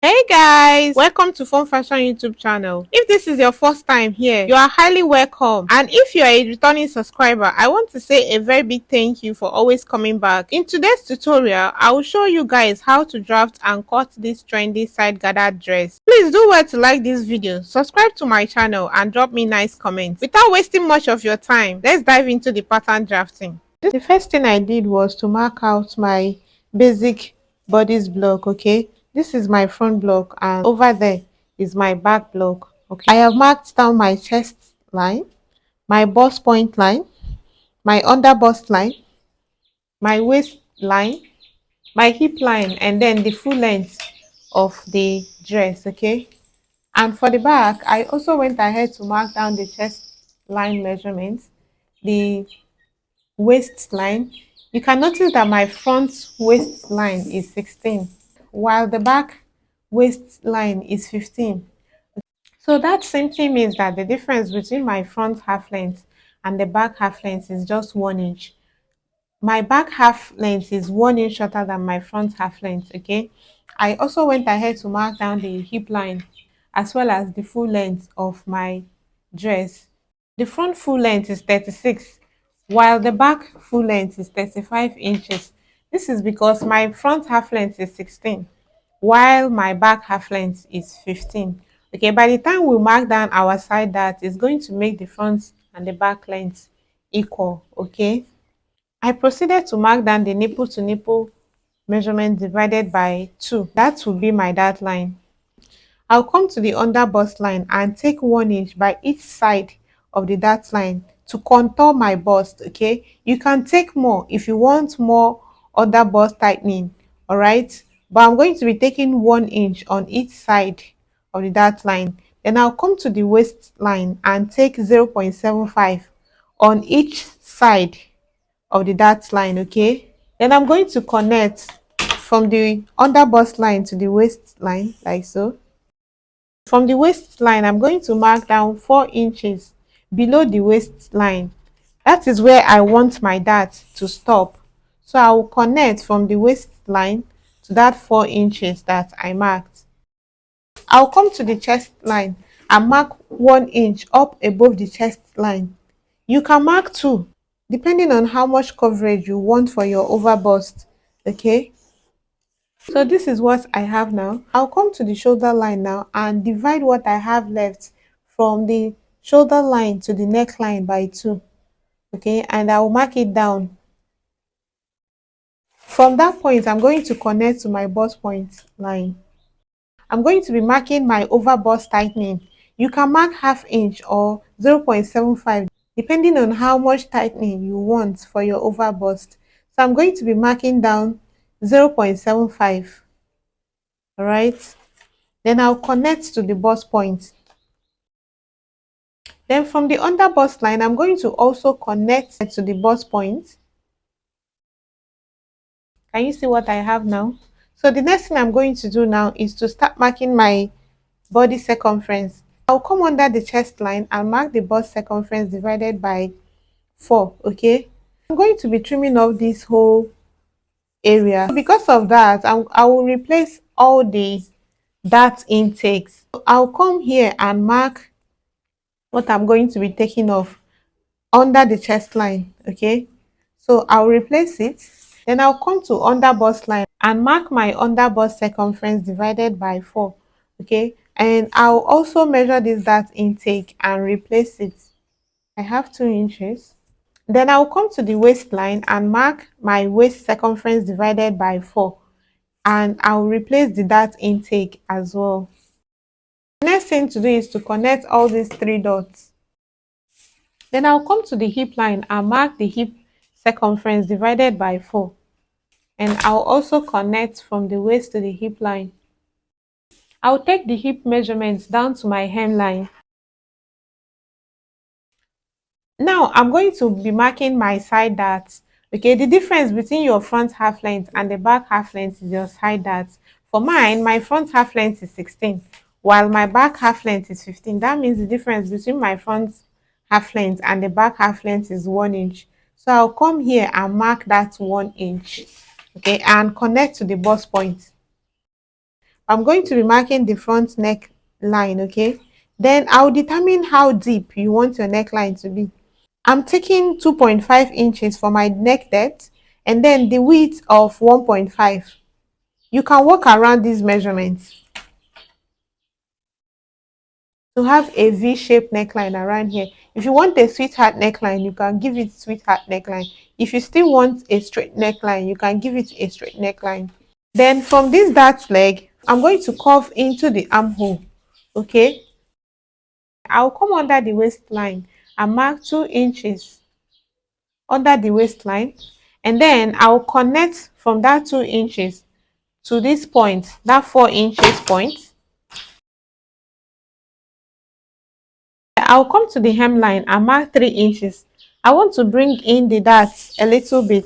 Hey guys, welcome to Fun Fashion YouTube channel. If this is your first time here, you are highly welcome. And if you are a returning subscriber, I want to say a very big thank you for always coming back. In today's tutorial, I will show you guys how to draft and cut this trendy side gathered dress. Please do well to like this video, subscribe to my channel and drop me nice comments. Without wasting much of your time, let's dive into the pattern drafting. The first thing I did was to mark out my basic bodice block. Okay, this is my front block and over there is my back block. Okay, I have marked down my chest line, my bust point line, my under bust line, my waist line, my hip line, and then the full length of the dress. Okay, and for the back I also went ahead to mark down the chest line measurements, the waistline. You can notice that my front waistline is 16 while the back waistline is 15. So that simply means that the difference between my front half length and the back half length is just 1 inch. My back half length is 1 inch shorter than my front half length. Okay, I also went ahead to mark down the hip line as well as the full length of my dress. The front full length is 36 while the back full length is 35 inches. This is because my front half length is 16 while my back half length is 15. Okay, by the time we mark down our side dart, it's going to make the front and the back length equal. Okay, I proceeded to mark down the nipple to nipple measurement divided by 2. That will be my dart line. I'll come to the under bust line and take 1 inch by each side of the dart line to contour my bust. Okay, you can take more if you want more under bust tightening. All right, but I'm going to be taking 1 inch on each side of the dart line. Then I'll come to the waistline and take 0.75 on each side of the dart line. Okay, then I'm going to connect from the under bust line to the waistline like so. From the waistline, I'm going to mark down 4 inches below the waistline. That is where I want my dart to stop. So I will connect from the waistline to that 4 inches that I marked. I'll come to the chest line and mark 1 inch up above the chest line. You can mark 2 depending on how much coverage you want for your over bust. Okay, so this is what I have now. I'll come to the shoulder line now and divide what I have left from the shoulder line to the neckline by 2. Okay, and I'll mark it down. From that point, I'm going to connect to my bust point line. I'm going to be marking my over bust tightening. You can mark ½ inch or 0.75 depending on how much tightening you want for your over bust. So I'm going to be marking down 0.75. All right, then I'll connect to the bust point. Then from the under bust line, I'm going to also connect to the bust point. Can you see what I have now? So the next thing I'm going to do now is to start marking my body circumference. I'll come under the chest line and mark the bust circumference divided by 4. Okay, I'm going to be trimming off this whole area. Because of that, I will replace all the dart intakes. I'll come here and mark what I'm going to be taking off under the chest line. Okay, so I'll replace it. Then I'll come to under bust line and mark my under bust circumference divided by 4. Okay, and I'll also measure this dart intake and replace it. I have 2 inches. Then I'll come to the waistline and mark my waist circumference divided by 4, and I'll replace the dart intake as well. The next thing to do is to connect all these 3 dots. Then I'll come to the hip line and mark the hip circumference divided by 4, and I'll also connect from the waist to the hip line. I'll take the hip measurements down to my hemline. Now I'm going to be marking my side darts. Okay, the difference between your front half length and the back half length is your side darts. For mine, my front half length is 16 while my back half length is 15. That means the difference between my front half length and the back half length is 1 inch. So I'll come here and mark that 1 inch. Okay, and connect to the bust point. I'm going to be marking the front neck line, okay? Then I'll determine how deep you want your neckline to be. I'm taking 2.5 inches for my neck depth and then the width of 1.5. You can work around these measurements to have a V-shaped neckline around here. If you want a sweetheart neckline, you can give it sweetheart neckline. If you still want a straight neckline, you can give it a straight neckline. Then from this dart leg, I'm going to curve into the armhole, okay? I'll come under the waistline and mark 2 inches under the waistline, and then I'll connect from that 2 inches to this point, that 4 inches point. I'll come to the hemline and mark 3 inches. I want to bring in the darts a little bit.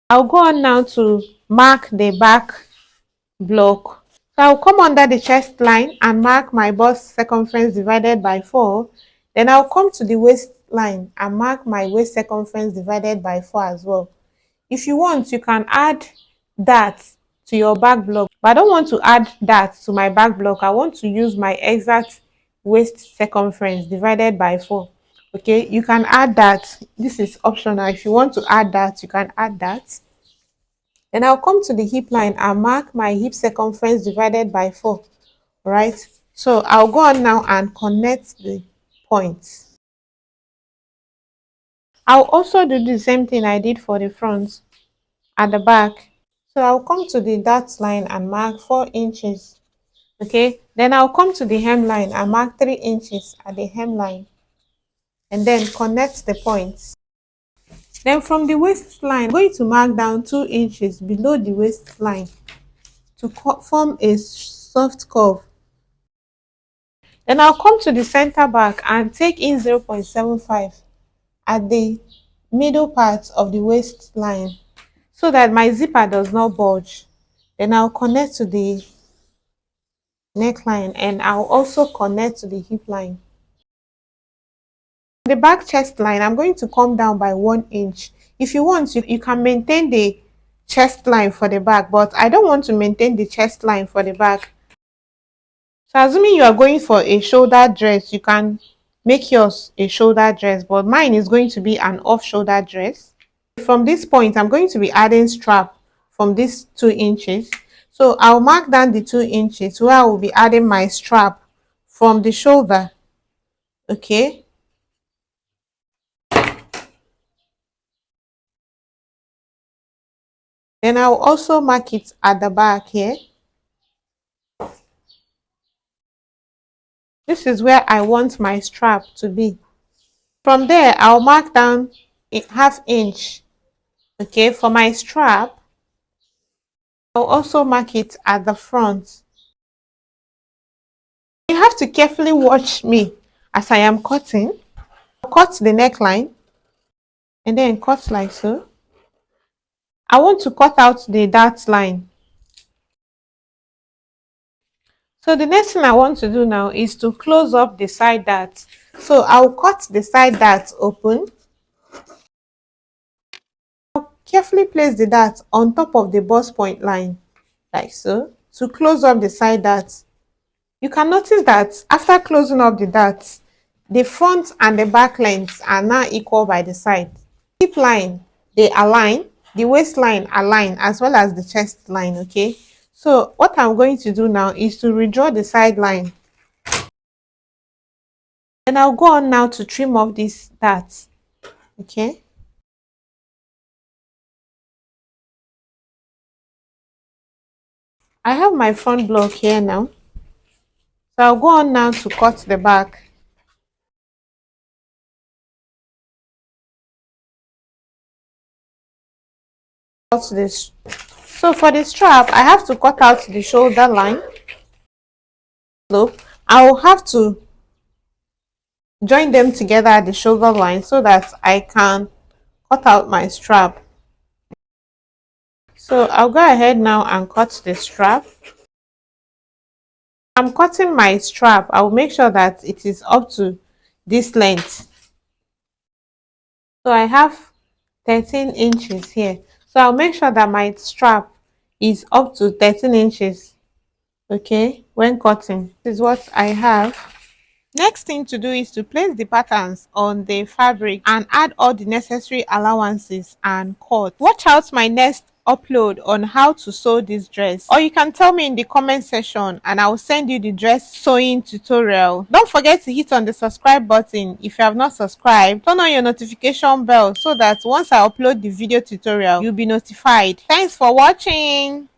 I'll go on now to mark the back block. So I'll come under the chest line and mark my bust circumference divided by 4. Then I'll come to the waistline and mark my waist circumference divided by 4 as well. If you want, you can add that to your back block, but I don't want to add that to my back block. I want to use my exact waist circumference divided by 4. Okay, you can add that. This is optional. If you want to add that, you can add that. Then I'll come to the hip line and mark my hip circumference divided by 4. Right? So I'll go on now and connect the points. I'll also do the same thing I did for the front at the back. So I'll come to the dart line and mark 4 inches. Okay, then I'll come to the hemline and mark 3 inches at the hemline and then connect the points. Then from the waistline, I'm going to mark down 2 inches below the waistline to form a soft curve. Then I'll come to the center back and take in 0.75 at the middle part of the waistline so that my zipper does not bulge. Then I'll connect to the neckline and I'll also connect to the hip line. The back chest line, I'm going to come down by 1 inch. If you want, you can maintain the chest line for the back, but I don't want to maintain the chest line for the back. So assuming you are going for a shoulder dress, you can make yours a shoulder dress, but mine is going to be an off shoulder dress. From this point, I'm going to be adding strap from these 2 inches. So I'll mark down the 2 inches where I will be adding my strap from the shoulder. Okay. Then I'll also mark it at the back here. This is where I want my strap to be. From there, I'll mark down a ½ inch. Okay, for my strap, I'll also mark it at the front. You have to carefully watch me as I am cutting. I'll cut the neckline and then cut like so. I want to cut out the dart line. So the next thing I want to do now is to close up the side dart. So I'll cut the side dart open. I'll carefully place the dart on top of the bust point line, like so, to close up the side dart. You can notice that after closing up the darts, the front and the back lengths are now equal by the side. Hip line, they align, the waistline align, as well as the chest line, okay? So what I'm going to do now is to redraw the side line. And I'll go on now to trim off these darts, okay? I have my front block here now. So I'll go on now to cut the back. This. So for the strap, I have to cut out the shoulder line. So I will have to join them together at the shoulder line so that I can cut out my strap. So I'll go ahead now and cut the strap. I'm cutting my strap. I will make sure that it is up to this length. So I have 13 inches here. So I'll make sure that my strap is up to 13 inches. Okay, when cutting, this is what I have. Next thing to do is to place the patterns on the fabric and add all the necessary allowances and cut. Watch out my next upload on how to sew this dress, or you can tell me in the comment section and I'll send you the dress sewing tutorial. Don't forget to hit on the subscribe button if you have not subscribed. Turn on your notification bell so that once I upload the video tutorial, you'll be notified. Thanks for watching.